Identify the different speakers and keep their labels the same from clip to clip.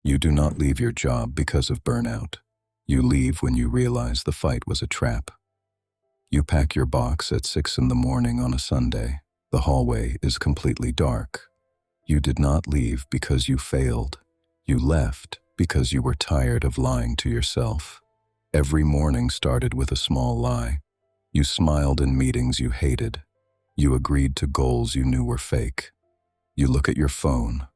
Speaker 1: You do not leave your job because of burnout. You leave when you realize the fight was a trap. You pack your box at 6 in the morning on a Sunday. The hallway is completely dark. You did not leave because you failed. You left because you were tired of lying to yourself. Every morning started with a small lie. You smiled in meetings you hated. You agreed to goals you knew were fake. You look at your phone.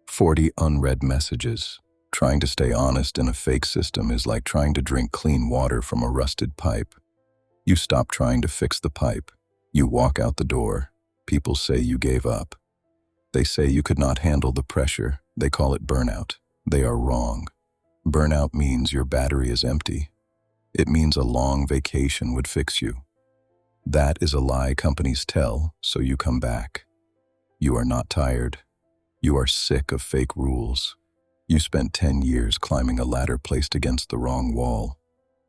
Speaker 1: 40 unread messages. Trying to stay honest in a fake system is like trying to drink clean water from a rusted pipe. You stop trying to fix the pipe. You walk out the door. People say you gave up. They say you could not handle the pressure. They call it burnout. They are wrong. Burnout means your battery is empty. It means a long vacation would fix you. That is a lie companies tell, so you come back. You are not tired. You are sick of fake rules. You spent 10 years climbing a ladder placed against the wrong wall.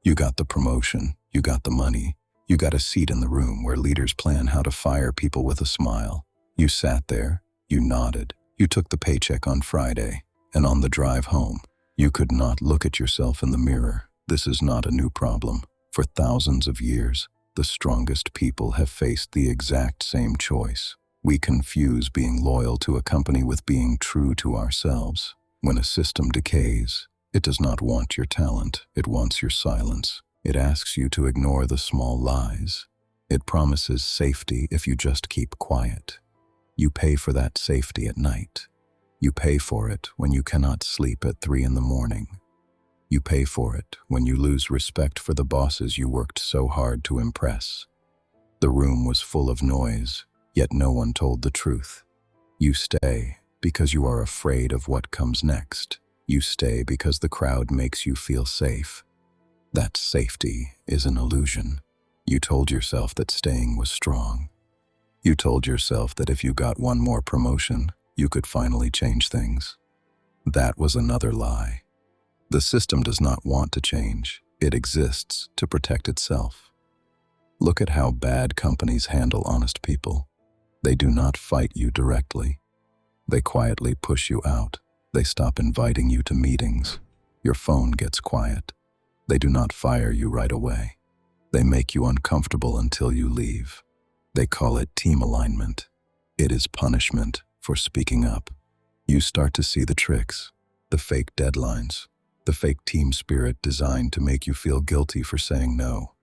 Speaker 1: You got the promotion. You got the money. You got a seat in the room where leaders plan how to fire people with a smile. You sat there. You nodded. You took the paycheck on Friday. And on the drive home, you could not look at yourself in the mirror. This is not a new problem. For thousands of years, the strongest people have faced the exact same choice. We confuse being loyal to a company with being true to ourselves. When a system decays, it does not want your talent. It wants your silence. It asks you to ignore the small lies. It promises safety if you just keep quiet. You pay for that safety at night. You pay for it when you cannot sleep at 3 in the morning. You pay for it when you lose respect for the bosses you worked so hard to impress. The room was full of noise, yet no one told the truth. You stay because you are afraid of what comes next. You stay because the crowd makes you feel safe. That safety is an illusion. You told yourself that staying was strong. You told yourself that if you got one more promotion, you could finally change things. That was another lie. The system does not want to change. It exists to protect itself. Look at how bad companies handle honest people. They do not fight you directly. They quietly push you out. They stop inviting you to meetings. Your phone gets quiet. They do not fire you right away. They make you uncomfortable until you leave. They call it team alignment. It is punishment for speaking up. You start to see the tricks, the fake deadlines, the fake team spirit designed to make you feel guilty for saying no.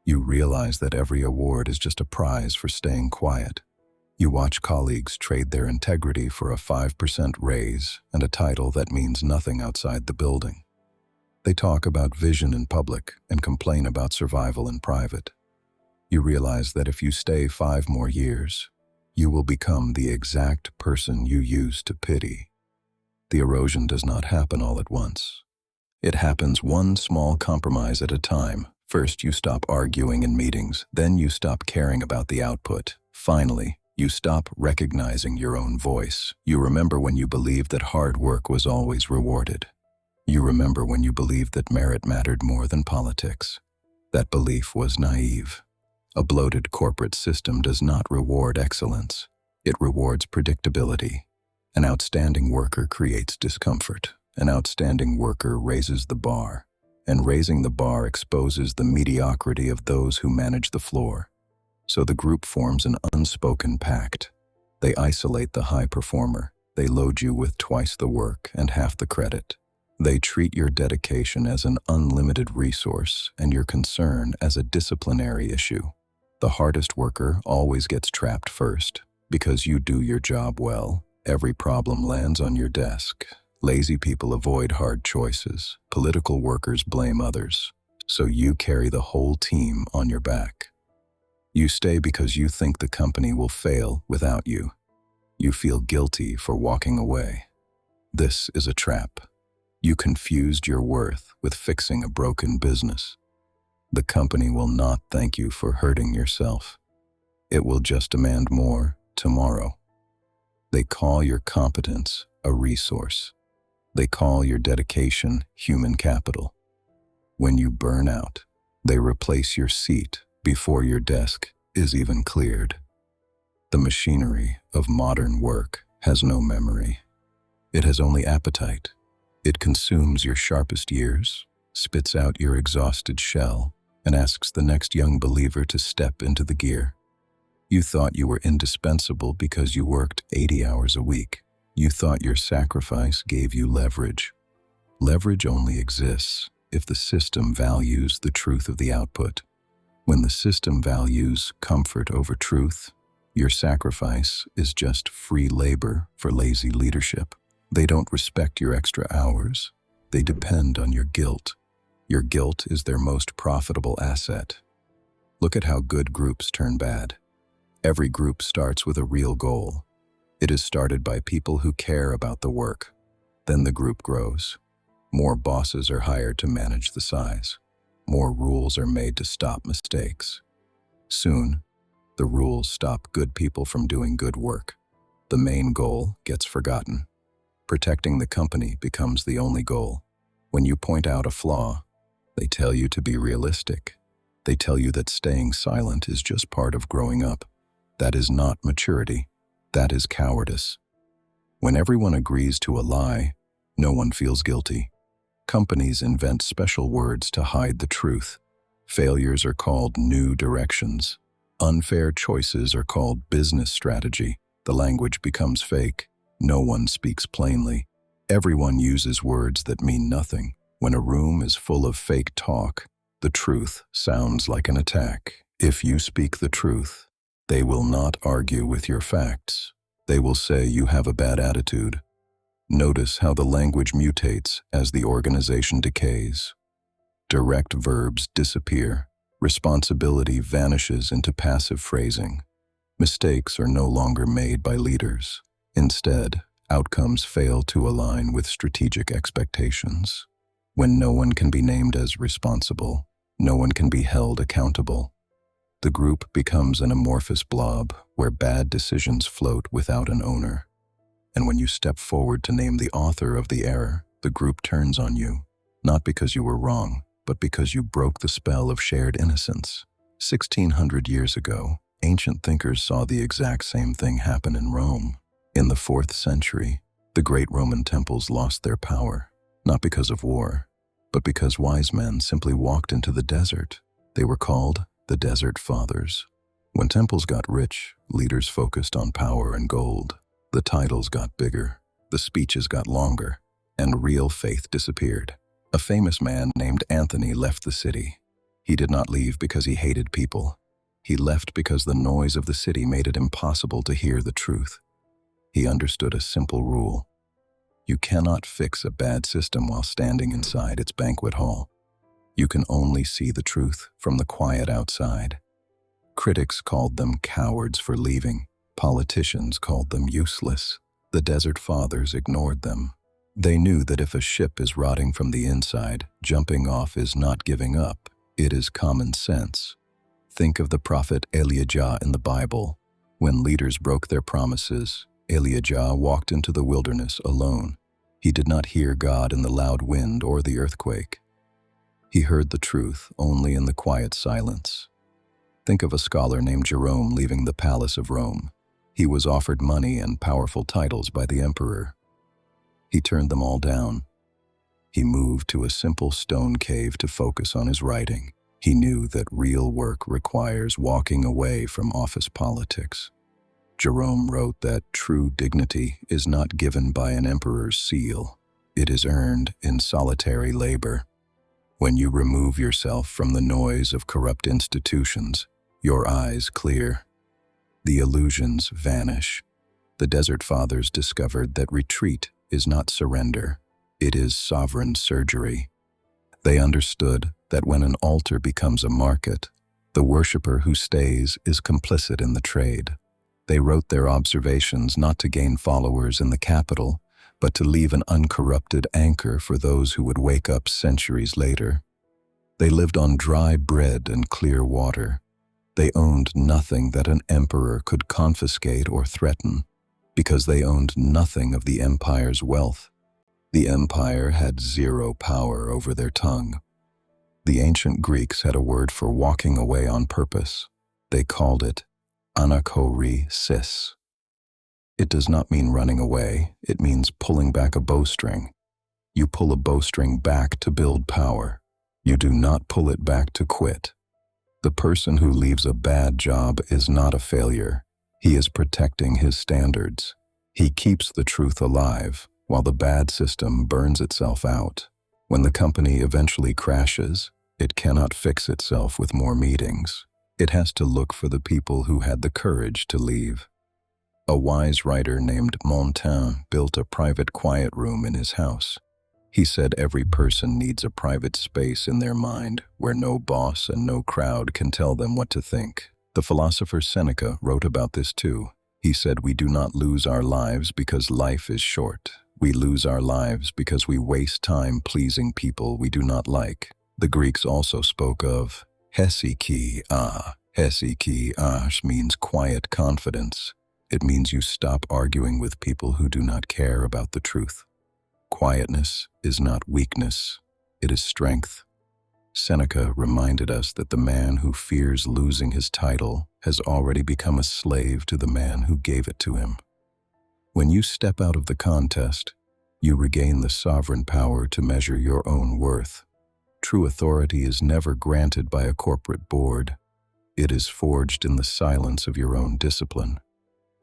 Speaker 1: You realize that every award is just a prize for staying quiet. You watch colleagues trade their integrity for a 5% raise and a title that means nothing outside the building. They talk about vision in public and complain about survival in private. You realize that if you stay 5 more years, you will become the exact person you used to pity. The erosion does not happen all at once. It happens one small compromise at a time. First, you stop arguing in meetings. Then you stop caring about the output. Finally, you stop recognizing your own voice. You remember when you believed that hard work was always rewarded. You remember when you believed that merit mattered more than politics. That belief was naive. A bloated corporate system does not reward excellence. It rewards predictability. An outstanding worker creates discomfort. An outstanding worker raises the bar. And raising the bar exposes the mediocrity of those who manage the floor. So the group forms an unspoken pact. They isolate the high performer. They load you with twice the work and half the credit. They treat your dedication as an unlimited resource and your concern as a disciplinary issue. The hardest worker always gets trapped first. Because you do your job well, every problem lands on your desk. Lazy people avoid hard choices. Political workers blame others. So you carry the whole team on your back. You stay because you think the company will fail without you. You feel guilty for walking away. This is a trap. You confused your worth with fixing a broken business. The company will not thank you for hurting yourself. It will just demand more tomorrow. They call your competence a resource. They call your dedication human capital. When you burn out, they replace your seat before your desk is even cleared. The machinery of modern work has no memory. It has only appetite. It consumes your sharpest years, spits out your exhausted shell, and asks the next young believer to step into the gear. You thought you were indispensable because you worked 80 hours a week. You thought your sacrifice gave you leverage. Leverage only exists if the system values the truth of the output. When the system values comfort over truth, your sacrifice is just free labor for lazy leadership. They don't respect your extra hours. They depend on your guilt. Your guilt is their most profitable asset. Look at how good groups turn bad. Every group starts with a real goal. It is started by people who care about the work. Then the group grows. More bosses are hired to manage the size. More rules are made to stop mistakes. Soon, the rules stop good people from doing good work. The main goal gets forgotten. Protecting the company becomes the only goal. When you point out a flaw, they tell you to be realistic. They tell you that staying silent is just part of growing up. That is not maturity. That is cowardice. When everyone agrees to a lie, no one feels guilty. Companies invent special words to hide the truth. Failures are called new directions. Unfair choices are called business strategy. The language becomes fake. No one speaks plainly. Everyone uses words that mean nothing. When a room is full of fake talk, the truth sounds like an attack. If you speak the truth, they will not argue with your facts. They will say you have a bad attitude. Notice how the language mutates as the organization decays. Direct verbs disappear. Responsibility vanishes into passive phrasing. Mistakes are no longer made by leaders. Instead, outcomes fail to align with strategic expectations. When no one can be named as responsible, no one can be held accountable. The group becomes an amorphous blob where bad decisions float without an owner. And when you step forward to name the author of the error, the group turns on you, not because you were wrong, but because you broke the spell of shared innocence. 1600 years ago, ancient thinkers saw the exact same thing happen in Rome. In the 4th century, the great Roman temples lost their power, not because of war, but because wise men simply walked into the desert. They were called the Desert Fathers. When temples got rich, leaders focused on power and gold. The titles got bigger, the speeches got longer, and real faith disappeared. A famous man named Anthony left the city. He did not leave because he hated people. He left because the noise of the city made it impossible to hear the truth. He understood a simple rule. You cannot fix a bad system while standing inside its banquet hall. You can only see the truth from the quiet outside. Critics called them cowards for leaving. Politicians called them useless. The Desert Fathers ignored them. They knew that if a ship is rotting from the inside, jumping off is not giving up. It is common sense. Think of the prophet Elijah in the Bible. When leaders broke their promises, Elijah walked into the wilderness alone. He did not hear God in the loud wind or the earthquake. He heard the truth only in the quiet silence. Think of a scholar named Jerome leaving the palace of Rome. He was offered money and powerful titles by the emperor. He turned them all down. He moved to a simple stone cave to focus on his writing. He knew that real work requires walking away from office politics. Jerome wrote that true dignity is not given by an emperor's seal. It is earned in solitary labor. When you remove yourself from the noise of corrupt institutions, your eyes clear. The illusions vanish. The Desert Fathers discovered that retreat is not surrender. It is sovereign surgery. They understood that when an altar becomes a market, the worshiper who stays is complicit in the trade. They wrote their observations not to gain followers in the capital, but to leave an uncorrupted anchor for those who would wake up centuries later. They lived on dry bread and clear water. They owned nothing that an emperor could confiscate or threaten, because they owned nothing of the empire's wealth. The empire had zero power over their tongue. The ancient Greeks had a word for walking away on purpose. They called it anachoresis. It does not mean running away, it means pulling back a bowstring. You pull a bowstring back to build power. You do not pull it back to quit. The person who leaves a bad job is not a failure. He is protecting his standards. He keeps the truth alive while the bad system burns itself out. When the company eventually crashes, it cannot fix itself with more meetings. It has to look for the people who had the courage to leave. A wise writer named Montaigne built a private quiet room in his house. He said every person needs a private space in their mind where no boss and no crowd can tell them what to think. The philosopher Seneca wrote about this too. He said, "We do not lose our lives because life is short. We lose our lives because we waste time pleasing people we do not like." The Greeks also spoke of hesyche. Hesyche means quiet confidence. It means you stop arguing with people who do not care about the truth. Quietness is not weakness, it is strength. Seneca reminded us that the man who fears losing his title has already become a slave to the man who gave it to him. When you step out of the contest, you regain the sovereign power to measure your own worth. True authority is never granted by a corporate board. It is forged in the silence of your own discipline.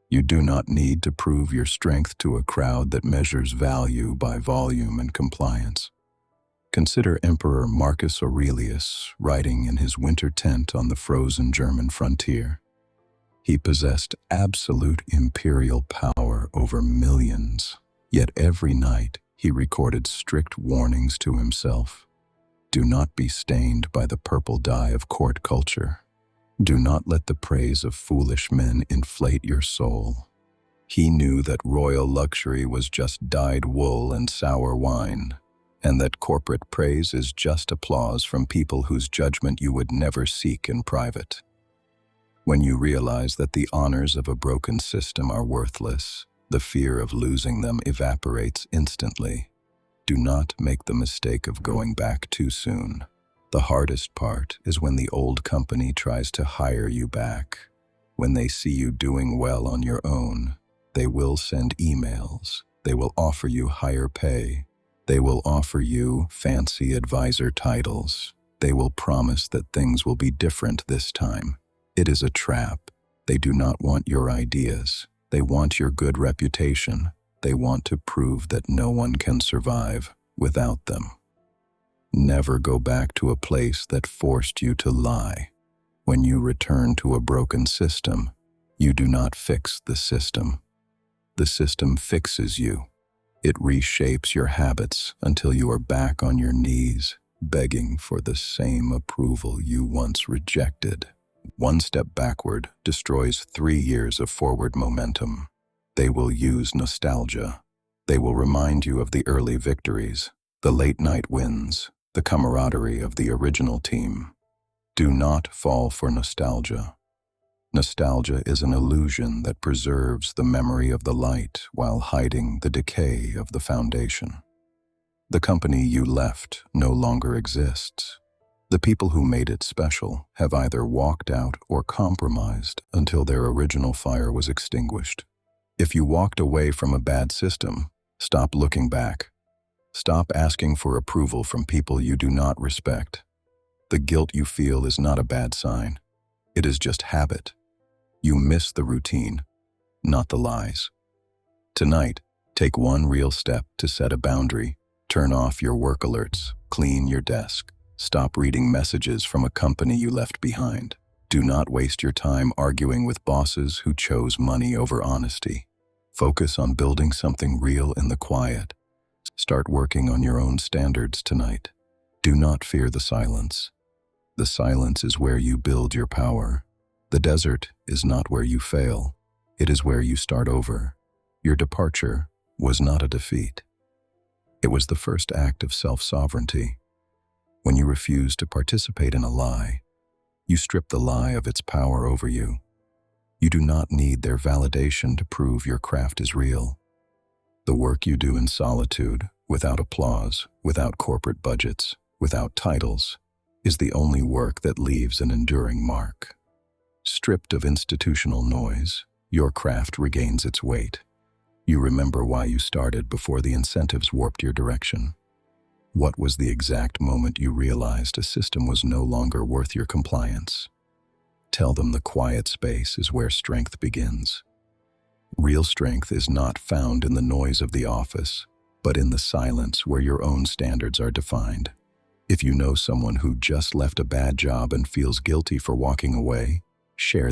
Speaker 1: You do not need to prove your strength to a crowd that measures value by volume and compliance. Consider Emperor Marcus Aurelius writing in his winter tent on the frozen German frontier. He possessed absolute imperial power over millions, yet every night he recorded strict warnings to himself. Do not be stained by the purple dye of court culture. Do not let the praise of foolish men inflate your soul. He knew that royal luxury was just dyed wool and sour wine, and that corporate praise is just applause from people whose judgment you would never seek in private. When you realize that the honors of a broken system are worthless, the fear of losing them evaporates instantly. Do not make the mistake of going back too soon. The hardest part is when the old company tries to hire you back. When they see you doing well on your own, they will send emails. They will offer you higher pay. They will offer you fancy advisor titles. They will promise that things will be different this time. It is a trap. They do not want your ideas. They want your good reputation. They want to prove that no one can survive without them. Never go back to a place that forced you to lie. When you return to a broken system, you do not fix the system. The system fixes you. It reshapes your habits until you are back on your knees, begging for the same approval you once rejected. One step backward destroys 3 years of forward momentum. They will use nostalgia. They will remind you of the early victories, the late-night wins, the camaraderie of the original team. Do not fall for nostalgia. Nostalgia is an illusion that preserves the memory of the light while hiding the decay of the foundation. The company you left no longer exists. The people who made it special have either walked out or compromised until their original fire was extinguished. If you walked away from a bad system, stop looking back. Stop asking for approval from people you do not respect. The guilt you feel is not a bad sign. It is just habit. You miss the routine, not the lies. Tonight, take one real step to set a boundary. Turn off your work alerts, clean your desk. Stop reading messages from a company you left behind. Do not waste your time arguing with bosses who chose money over honesty. Focus on building something real in the quiet. Start working on your own standards tonight. Do not fear the silence. The silence is where you build your power. The desert is not where you fail. It is where you start over. Your departure was not a defeat. It was the first act of self-sovereignty. When you refuse to participate in a lie, you strip the lie of its power over you. You do not need their validation to prove your craft is real. The work you do in solitude, without applause, without corporate budgets, without titles, is the only work that leaves an enduring mark. Stripped of institutional noise, your craft regains its weight. You remember why you started before the incentives warped your direction. What was the exact moment you realized a system was no longer worth your compliance? Tell them the quiet space is where strength begins. Real strength is not found in the noise of the office, but in the silence where your own standards are defined. If you know someone who just left a bad job and feels guilty for walking away, share